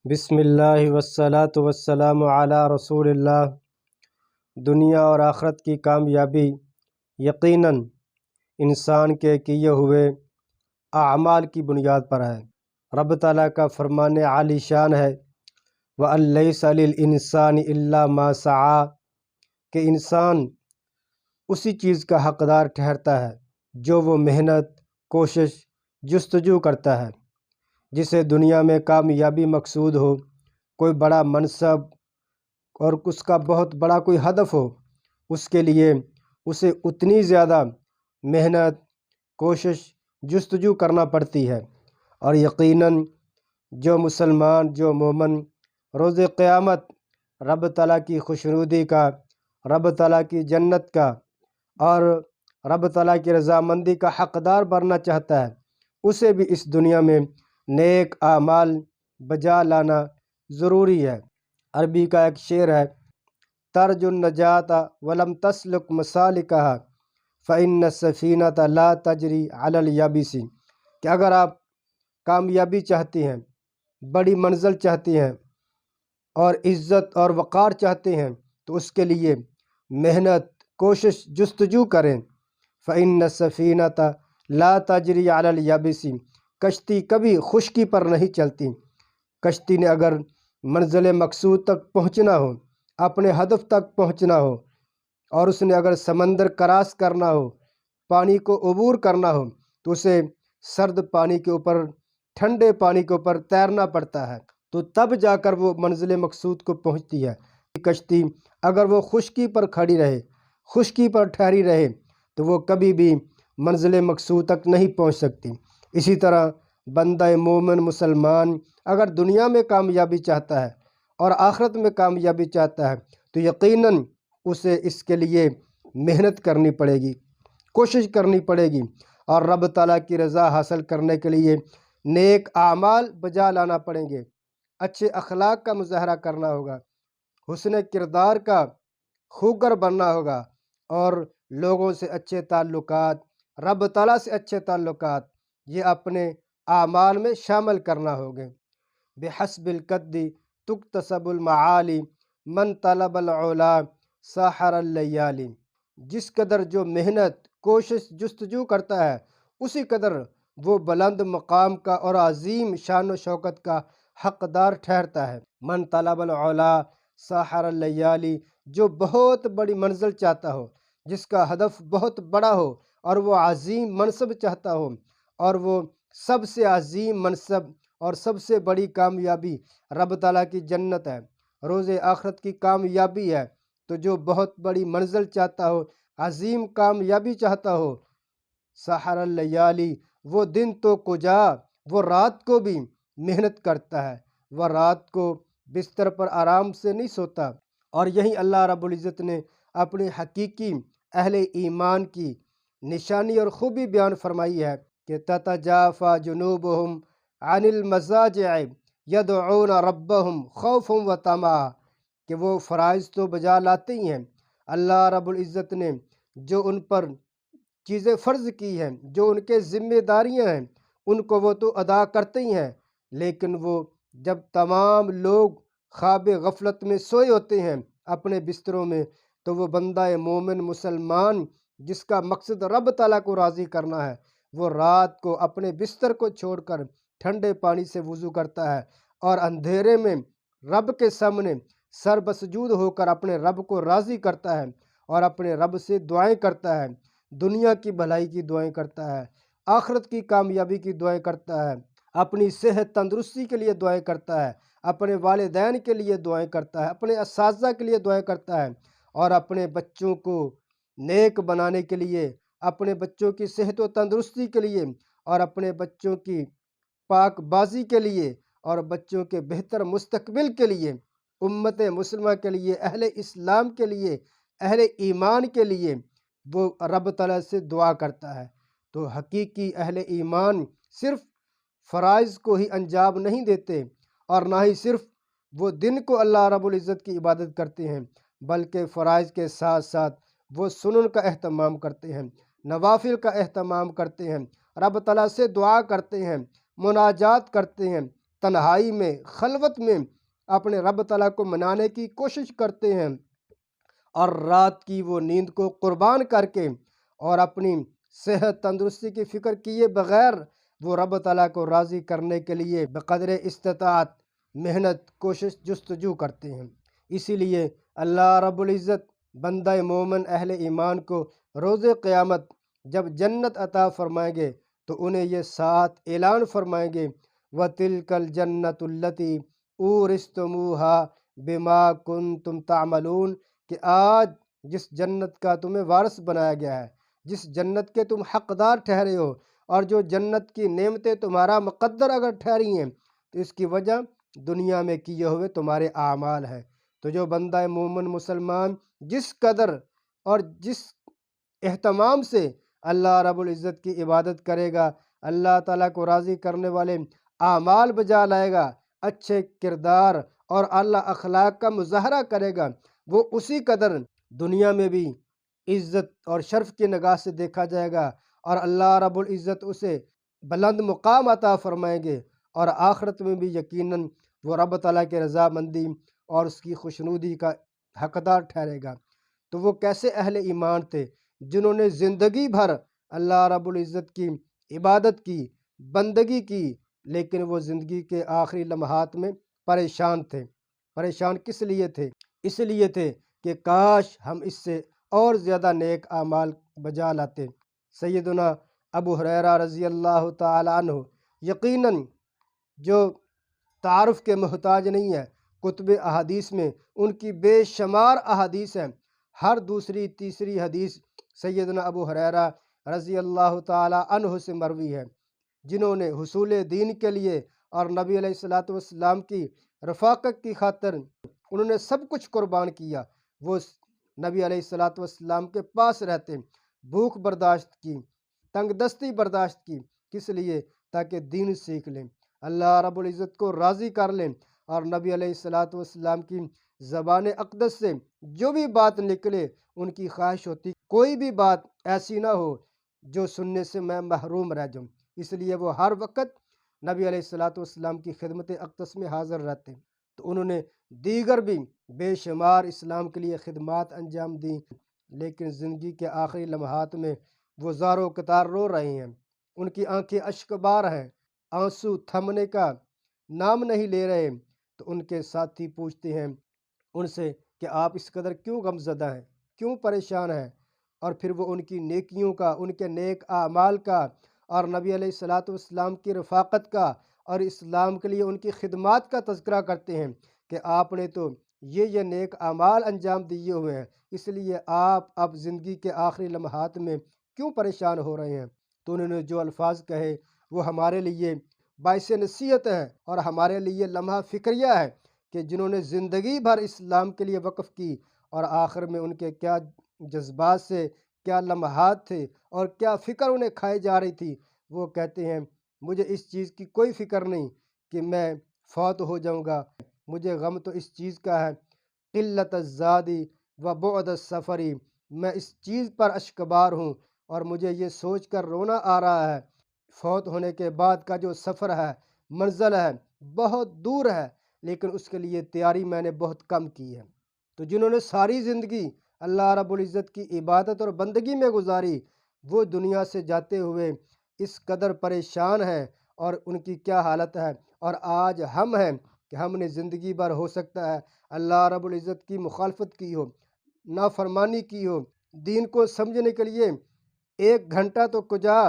بسم اللہ والصلاة والسلام علی رسول اللہ۔ دنیا اور آخرت کی کامیابی یقیناً انسان کے کیے ہوئے اعمال کی بنیاد پر ہے۔ رب تعالیٰ کا فرمان عالی شان ہے وَأَن لَيْسَ لِلْإِنسَانِ إِلَّا مَا سَعَىٰ، کہ انسان اسی چیز کا حقدار ٹھہرتا ہے جو وہ محنت، کوشش، جستجو کرتا ہے۔ جسے دنیا میں کامیابی مقصود ہو، کوئی بڑا منصب اور اس کا بہت بڑا کوئی ہدف ہو، اس کے لیے اسے اتنی زیادہ محنت، کوشش، جستجو کرنا پڑتی ہے۔ اور یقیناً جو مسلمان، جو مومن روز قیامت رب تعالیٰ کی خوشنودی کا، رب تعالیٰ کی جنت کا اور رب تعالیٰ کی رضامندی کا حقدار بننا چاہتا ہے، اسے بھی اس دنیا میں نیک اعمال بجا لانا ضروری ہے۔ عربی کا ایک شعر ہے، ترج النجاۃ ولم تسلک مسالکہا فإن السفینۃ لا تجری علی الیابس، کہ اگر آپ کامیابی چاہتی ہیں، بڑی منزل چاہتی ہیں اور عزت اور وقار چاہتے ہیں تو اس کے لیے محنت، کوشش، جستجو کریں۔ فإن السفینۃ لا تجری علی الیابس، کشتی کبھی خشکی پر نہیں چلتی۔ کشتی نے اگر منزل مقصود تک پہنچنا ہو، اپنے ہدف تک پہنچنا ہو، اور اس نے اگر سمندر کراس کرنا ہو، پانی کو عبور کرنا ہو، تو اسے سرد پانی کے اوپر، ٹھنڈے پانی کے اوپر تیرنا پڑتا ہے، تو تب جا کر وہ منزل مقصود کو پہنچتی ہے۔ کشتی اگر وہ خشکی پر کھڑی رہے، خشکی پر ٹھہری رہے، تو وہ کبھی بھی منزل مقصود تک نہیں پہنچ سکتی۔ اسی طرح بندہ مومن مسلمان اگر دنیا میں کامیابی چاہتا ہے اور آخرت میں کامیابی چاہتا ہے تو یقیناً اسے اس کے لیے محنت کرنی پڑے گی، کوشش کرنی پڑے گی، اور رب تعالیٰ کی رضا حاصل کرنے کے لیے نیک اعمال بجا لانا پڑیں گے، اچھے اخلاق کا مظاہرہ کرنا ہوگا، حسن کردار کا خوگر بننا ہوگا، اور لوگوں سے اچھے تعلقات، رب تعالیٰ سے اچھے تعلقات، یہ اپنے اعمال میں شامل کرنا ہوگے۔ بحسب القد تکتسب المعالی من طلب العلا ساحر اللیالی، جس قدر جو محنت، کوشش، جستجو کرتا ہے اسی قدر وہ بلند مقام کا اور عظیم شان و شوکت کا حقدار ٹھہرتا ہے۔ من طلب العلا ساحر اللیالی، جو بہت بڑی منزل چاہتا ہو، جس کا ہدف بہت بڑا ہو اور وہ عظیم منصب چاہتا ہو، اور وہ سب سے عظیم منصب اور سب سے بڑی کامیابی رب تعالیٰ کی جنت ہے، روز آخرت کی کامیابی ہے، تو جو بہت بڑی منزل چاہتا ہو، عظیم کامیابی چاہتا ہو، سحر اللیالی، وہ دن تو کجا، وہ رات کو بھی محنت کرتا ہے، وہ رات کو بستر پر آرام سے نہیں سوتا۔ اور یہی اللہ رب العزت نے اپنی حقیقی اہل ایمان کی نشانی اور خوبی بیان فرمائی ہے کہ تتجافی جنوبہم عن المضاجع یدعون ربہم خوفا وطمعا، کہ وہ فرائض تو بجا لاتے ہی ہیں، اللہ رب العزت نے جو ان پر چیزیں فرض کی ہیں، جو ان کے ذمہ داریاں ہیں، ان کو وہ تو ادا کرتے ہی ہیں، لیکن وہ جب تمام لوگ خواب غفلت میں سوئے ہوتے ہیں اپنے بستروں میں، تو وہ بندہ مومن مسلمان جس کا مقصد رب تعالیٰ کو راضی کرنا ہے، وہ رات کو اپنے بستر کو چھوڑ کر ٹھنڈے پانی سے وضو کرتا ہے اور اندھیرے میں رب کے سامنے سر بسجود ہو کر اپنے رب کو راضی کرتا ہے اور اپنے رب سے دعائیں کرتا ہے، دنیا کی بھلائی کی دعائیں کرتا ہے، آخرت کی کامیابی کی دعائیں کرتا ہے، اپنی صحت تندرستی کے لیے دعائیں کرتا ہے، اپنے والدین کے لیے دعائیں کرتا ہے، اپنے اساتذہ کے لیے دعائیں کرتا ہے، اور اپنے بچوں کو نیک بنانے کے لیے، اپنے بچوں کی صحت و تندرستی کے لیے، اور اپنے بچوں کی پاک بازی کے لیے، اور بچوں کے بہتر مستقبل کے لیے، امت مسلمہ کے لیے، اہل اسلام کے لیے، اہل ایمان کے لیے وہ رب تعالیٰ سے دعا کرتا ہے۔ تو حقیقی اہل ایمان صرف فرائض کو ہی انجام نہیں دیتے، اور نہ ہی صرف وہ دن کو اللہ رب العزت کی عبادت کرتے ہیں، بلکہ فرائض کے ساتھ ساتھ وہ سنن کا اہتمام کرتے ہیں، نوافل کا اہتمام کرتے ہیں، رب تعالیٰ سے دعا کرتے ہیں، مناجات کرتے ہیں، تنہائی میں، خلوت میں اپنے رب تعالیٰ کو منانے کی کوشش کرتے ہیں، اور رات کی وہ نیند کو قربان کر کے اور اپنی صحت تندرستی کی فکر کیے بغیر وہ رب تعالیٰ کو راضی کرنے کے لیے بقدر استطاعت محنت کوشش جستجو کرتے ہیں۔ اسی لیے اللہ رب العزت بندہ مومن اہل ایمان کو روز قیامت جب جنت عطا فرمائیں گے تو انہیں یہ ساتھ اعلان فرمائیں گے وَتِلْكَ الْجَنَّةُ الَّتِي أُورِثْتُمُوهَا بِمَا كُنْتُمْ تَعْمَلُونَ کہ آج جس جنت کا تمہیں وارث بنایا گیا ہے، جس جنت کے تم حقدار ٹھہرے ہو، اور جو جنت کی نعمتیں تمہارا مقدر اگر ٹھہری ہیں تو اس کی وجہ دنیا میں کیے ہوئے تمہارے اعمال ہیں۔ تو جو بندہ مومن مسلمان جس قدر اور جس اہتمام سے اللہ رب العزت کی عبادت کرے گا، اللہ تعالیٰ کو راضی کرنے والے اعمال بجا لائے گا، اچھے کردار اور اعلیٰ اخلاق کا مظاہرہ کرے گا، وہ اسی قدر دنیا میں بھی عزت اور شرف کی نگاہ سے دیکھا جائے گا، اور اللہ رب العزت اسے بلند مقام عطا فرمائیں گے، اور آخرت میں بھی یقیناً وہ رب تعالیٰ کے رضامندی اور اس کی خوشنودی کا حقدار ٹھہرے گا۔ تو وہ کیسے اہل ایمان تھے جنہوں نے زندگی بھر اللہ رب العزت کی عبادت کی، بندگی کی، لیکن وہ زندگی کے آخری لمحات میں پریشان تھے۔ پریشان کس لیے تھے؟ اس لیے تھے کہ کاش ہم اس سے اور زیادہ نیک اعمال بجا لاتے۔ سیدنا ابو ہریرہ رضی اللہ تعالی عنہ یقیناً جو تعارف کے محتاج نہیں ہے، کتب احادیث میں ان کی بے شمار احادیث ہیں، ہر دوسری تیسری حدیث سیدنا ابو ہریرہ رضی اللہ تعالی عنہ سے مروی ہے، جنہوں نے حصول دین کے لیے اور نبی علیہ الصلوۃ والسلام کی رفاقت کی خاطر انہوں نے سب کچھ قربان کیا۔ وہ نبی علیہ الصلوۃ والسلام کے پاس رہتے، بھوک برداشت کی، تنگ دستی برداشت کی، کس لیے؟ تاکہ دین سیکھ لیں، اللہ رب العزت کو راضی کر لیں، اور نبی علیہ الصلوۃ والسلام کی زبان اقدس سے جو بھی بات نکلے ان کی خواہش ہوتی کوئی بھی بات ایسی نہ ہو جو سننے سے میں محروم رہ جاؤں، اس لیے وہ ہر وقت نبی علیہ الصلوۃ والسلام کی خدمت اقدس میں حاضر رہتے۔ تو انہوں نے دیگر بھی بے شمار اسلام کے لیے خدمات انجام دیں، لیکن زندگی کے آخری لمحات میں وہ زار و قطار رو رہے ہیں، ان کی آنکھیں اشک بار ہیں، آنسو تھمنے کا نام نہیں لے رہے۔ تو ان کے ساتھی پوچھتے ہیں ان سے کہ آپ اس قدر کیوں غم زدہ ہیں، کیوں پریشان ہیں؟ اور پھر وہ ان کی نیکیوں کا، ان کے نیک اعمال کا، اور نبی علیہ الصلوۃ والسلام کی رفاقت کا اور اسلام کے لیے ان کی خدمات کا تذکرہ کرتے ہیں کہ آپ نے تو یہ نیک اعمال انجام دیے ہوئے ہیں، اس لیے آپ اب زندگی کے آخری لمحات میں کیوں پریشان ہو رہے ہیں؟ تو انہوں نے جو الفاظ کہے وہ ہمارے لیے باعث نصیحت ہے اور ہمارے لیے لمحہ فکریہ ہے کہ جنہوں نے زندگی بھر اسلام کے لیے وقف کی، اور آخر میں ان کے کیا جذبات سے کیا لمحات تھے اور کیا فکر انہیں کھائی جا رہی تھی۔ وہ کہتے ہیں مجھے اس چیز کی کوئی فکر نہیں کہ میں فوت ہو جاؤں گا، مجھے غم تو اس چیز کا ہے قلت الزادی و بعد السفری، میں اس چیز پر اشکبار ہوں، اور مجھے یہ سوچ کر رونا آ رہا ہے فوت ہونے کے بعد کا جو سفر ہے، منزل ہے، بہت دور ہے، لیکن اس کے لیے تیاری میں نے بہت کم کی ہے۔ تو جنہوں نے ساری زندگی اللہ رب العزت کی عبادت اور بندگی میں گزاری، وہ دنیا سے جاتے ہوئے اس قدر پریشان ہیں، اور ان کی کیا حالت ہے۔ اور آج ہم ہیں کہ ہم نے زندگی بھر ہو سکتا ہے اللہ رب العزت کی مخالفت کی ہو، نافرمانی کی ہو، دین کو سمجھنے کے لیے 1 گھنٹہ تو کجا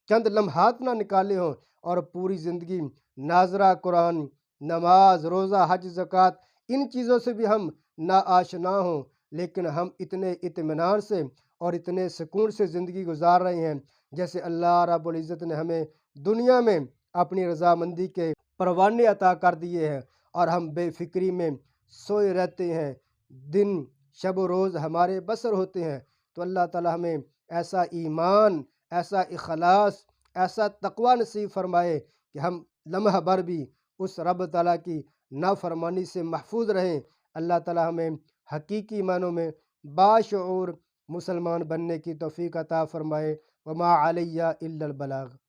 چند لمحات نہ نکالے ہوں، اور پوری زندگی ناظرہ قرآن، نماز، روزہ، حج، زکوٰۃ ان چیزوں سے بھی ہم نا آشنا ہوں، لیکن ہم اتنے اطمینان سے اور اتنے سکون سے زندگی گزار رہے ہیں جیسے اللہ رب العزت نے ہمیں دنیا میں اپنی رضامندی کے پروانے عطا کر دیے ہیں، اور ہم بے فکری میں سوئے رہتے ہیں، دن شب و روز ہمارے بسر ہوتے ہیں۔ تو اللہ تعالی ہمیں ایسا ایمان، ایسا اخلاص، ایسا تقوی نصیب فرمائے کہ ہم لمحہ بھر بھی اس رب تعالیٰ کی نافرمانی سے محفوظ رہیں۔ اللہ تعالیٰ ہمیں حقیقی معنوں میں باشعور مسلمان بننے کی توفیق عطا فرمائے۔ وما علیہ الا البلاغ۔